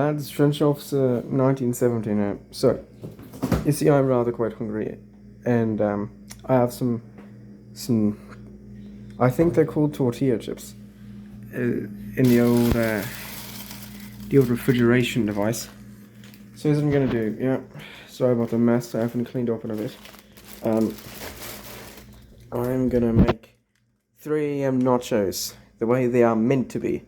Lads, French officer 1970 now. So, you see, I'm rather quite hungry, and I have some. I think they're called tortilla chips. In the old refrigeration device. So here's what I'm gonna do. Yeah, sorry about the mess. I haven't cleaned up in a bit. I'm gonna make 3 AM nachos the way they are meant to be.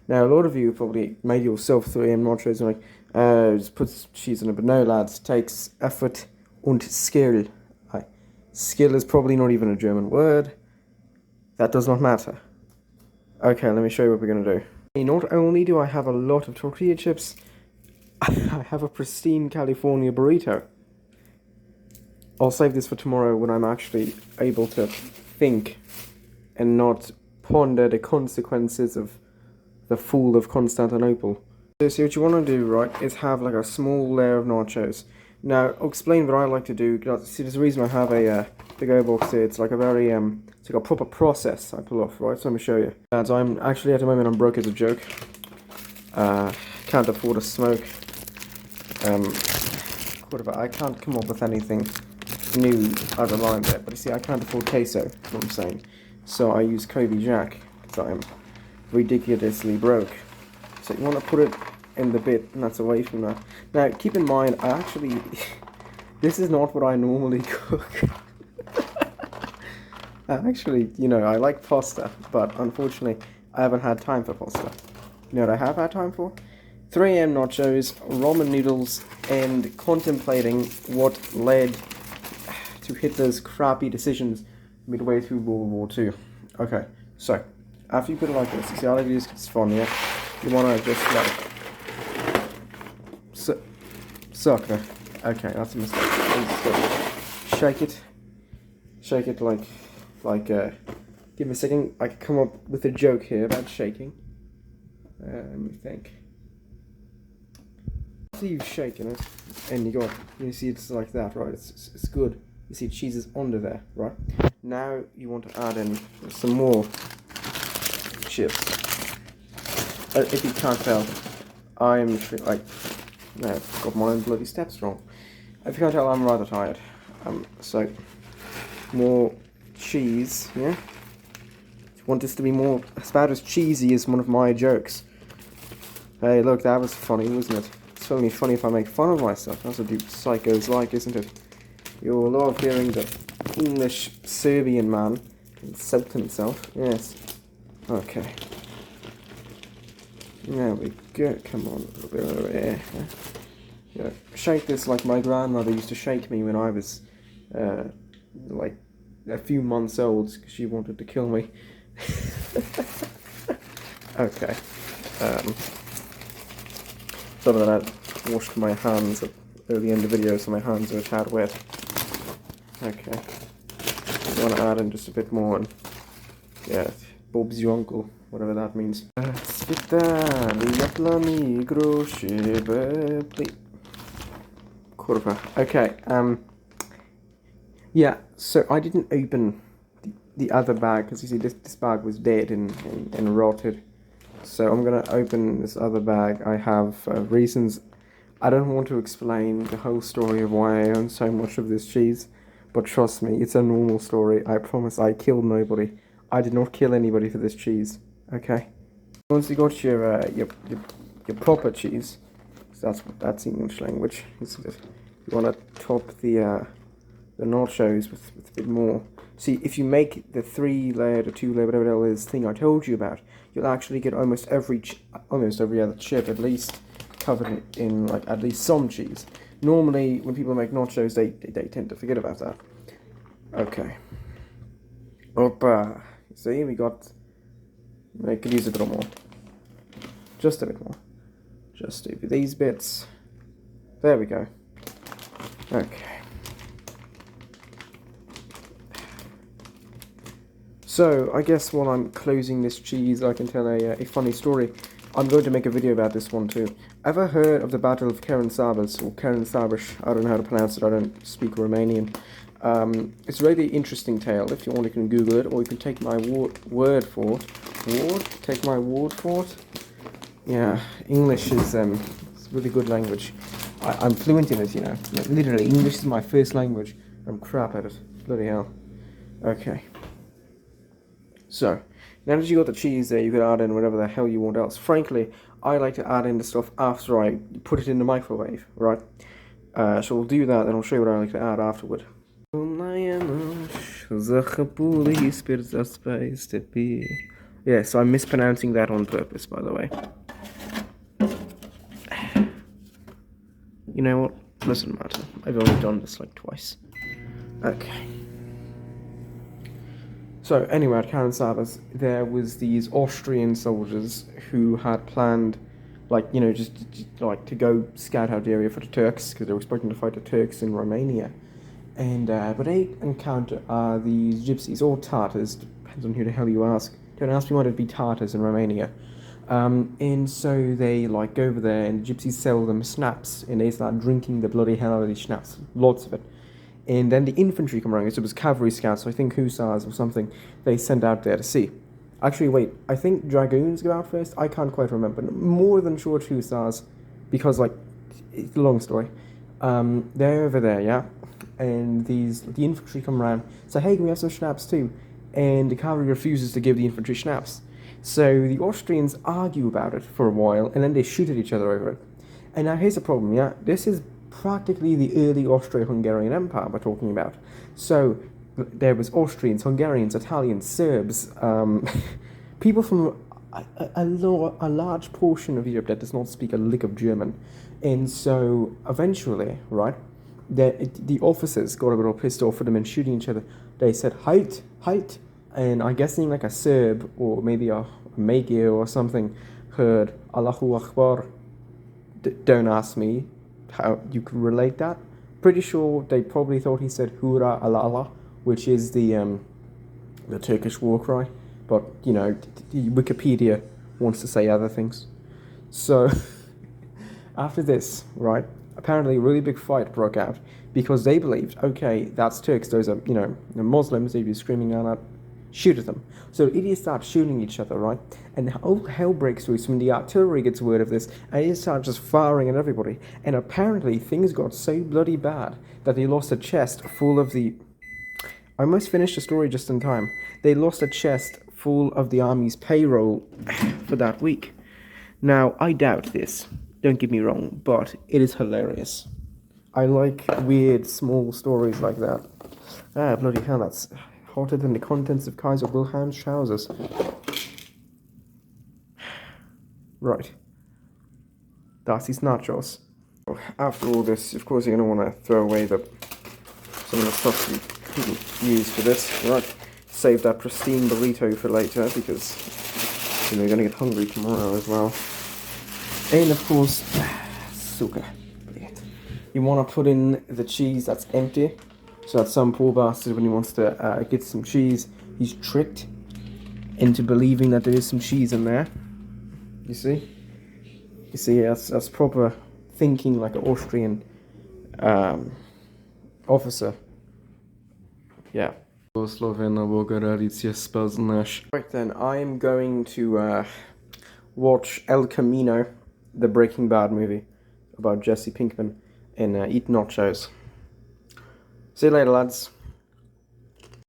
Now, a lot of you probably made yourself 3M nachos and just put cheese on it, but no, lads, it takes effort und skill. Skill is probably not even a German word. That does not matter. Okay, let me show you what we're going to do. Not only do I have a lot of tortilla chips, I have a pristine California burrito. I'll save this for tomorrow when I'm actually able to think and not ponder the consequences of the fool of Constantinople. So see, what you want to do, right, is have like a small layer of nachos. Now, I'll explain what I like to do. See, there's a reason I have a the go box here. It's like a very it's like a proper process I pull off, right? So let me show you. So I'm actually at the moment I'm broke as a joke. Can't afford a smoke. I can't come up with anything new out of line there. But you see, I can't afford queso. That's what I'm saying. So I use Kobe Jack because I'm ridiculously broke. So you want to put it in the bit, and that's away from that. Now, keep in mind, I actually, this is not what I normally cook. Actually, you know, I like pasta, but unfortunately, I haven't had time for pasta. You know what I have had time for? 3M nachos, ramen noodles, and contemplating what led to Hitler's crappy decisions midway through World War II. Okay, so, after you put it like this, you see how I do this, it's fun, yeah? You want to just like suck it. Okay, that's a mistake. Shake it like give me a second. I can come up with a joke here about shaking. Let me think. After you've shaken it and you see it's like that, right? It's good. You see cheese is under there, right? Now you want to add in some more chips. If you can't tell, I'm like, no, I've got my own bloody steps wrong. If you can't tell, I'm rather tired. So, more cheese, yeah? You want this to be more, about as cheesy as one of my jokes. Hey, look, that was funny, wasn't it? It's only funny if I make fun of myself. That's what you psychos like, isn't it? You'll love hearing the English Serbian man insult himself. Yes. Okay. There we go, come on, a little bit over here. Yeah, shake this like my grandmother used to shake me when I was, like, a few months old, because she wanted to kill me. Okay. So that I washed my hands at the end of the video, so my hands are a tad wet. Okay. I want to add in just a bit more, and yeah, Bob's your uncle, whatever that means. Okay, yeah, so I didn't open the other bag, because you see this bag was dead and rotted. So I'm going to open this other bag. I have reasons. I don't want to explain the whole story of why I own so much of this cheese, but trust me, it's a normal story. I promise I killed nobody. I did not kill anybody for this cheese, okay? Once you got your proper cheese, so that's English language, isn't it? You want to top the nachos with a bit more. See, if you make the 3-layer to 2-layer, whatever the hell is thing I told you about, you'll actually get almost every other chip at least covered in like at least some cheese. Normally, when people make nachos, they tend to forget about that. Okay. Opa. See, I could use a bit more. Just a bit more. Just do these bits. There we go. Okay. So, I guess while I'm closing this cheese, I can tell a funny story. I'm going to make a video about this one too. Ever heard of the Battle of Karen Sabas, or Karen Sabish? I don't know how to pronounce it, I don't speak Romanian. It's a really interesting tale. If you want, you can Google it, or you can take my word for it. Take my word for it? Yeah, English is really good language. I'm fluent in it, you know. Like, literally, English is my first language. I'm crap at it. Bloody hell. Okay. So, now that you got the cheese there, you can add in whatever the hell you want else. Frankly, I like to add in the stuff after I put it in the microwave, right? So we'll do that, and I'll show you what I like to add afterward. Yeah, so I'm mispronouncing that on purpose, by the way. You know what? Doesn't matter. I've only done this like twice. Okay. So anyway, at Karen Savas, there was these Austrian soldiers who had planned, like, you know, just like to go scout out the area for the Turks, because they were expecting to fight the Turks in Romania. And but they encounter these gypsies or Tartars, depends on who the hell you ask. Don't ask me why it'd be Tartars in Romania. And so they like go over there, and the gypsies sell them schnapps, and they start drinking the bloody hell out of these schnapps, lots of it. And then the infantry come around, so it was cavalry scouts, so I think hussars or something, they sent out there to see. Actually, wait, I think dragoons go out first? I can't quite remember. More than short hussars, because, like, it's a long story. They're over there, yeah? And the infantry come around, say, hey, can we have some schnapps too? And the cavalry refuses to give the infantry schnapps. So the Austrians argue about it for a while, and then they shoot at each other over it. And now here's the problem, yeah? This is practically the early Austro-Hungarian Empire we're talking about. So there was Austrians, Hungarians, Italians, Serbs, people from a large portion of Europe that does not speak a lick of German. And so eventually, right, the officers got a little pissed off at them and shooting each other. They said, halt, halt. And I'm guessing like a Serb or maybe a Magyar or something heard Allahu Akbar. Don't ask me how you can relate that. Pretty sure they probably thought he said Hura Allah, which is the Turkish war cry. But, you know, Wikipedia wants to say other things. So, after this, right, apparently a really big fight broke out because they believed, okay, that's Turks, those are, you know, the Muslims, they'd be screaming out, shoot at them. So idiots start shooting each other, right? And hell breaks loose when the artillery gets word of this, and they start just firing at everybody. And apparently things got so bloody bad that they lost a chest full of the... I almost finished the story just in time. They lost a chest full of the army's payroll for that week. Now, I doubt this, don't get me wrong, but it is hilarious. I like weird, small stories like that. Ah, bloody hell, that's hotter than the contents of Kaiser Wilhelm's trousers. Right. That's his nachos. After all this, of course, you're going to want to throw away some of the stuff you couldn't use for this, right? Save that pristine burrito for later, because, you know, you're going to get hungry tomorrow as well. And, of course, sugar. You want to put in the cheese that's empty, so that some poor bastard, when he wants to get some cheese, he's tricked into believing that there is some cheese in there. You see? You see, that's proper thinking like an Austrian officer. Yeah. Right then, I'm going to watch El Camino, the Breaking Bad movie about Jesse Pinkman, and eat nachos. See you later, lads.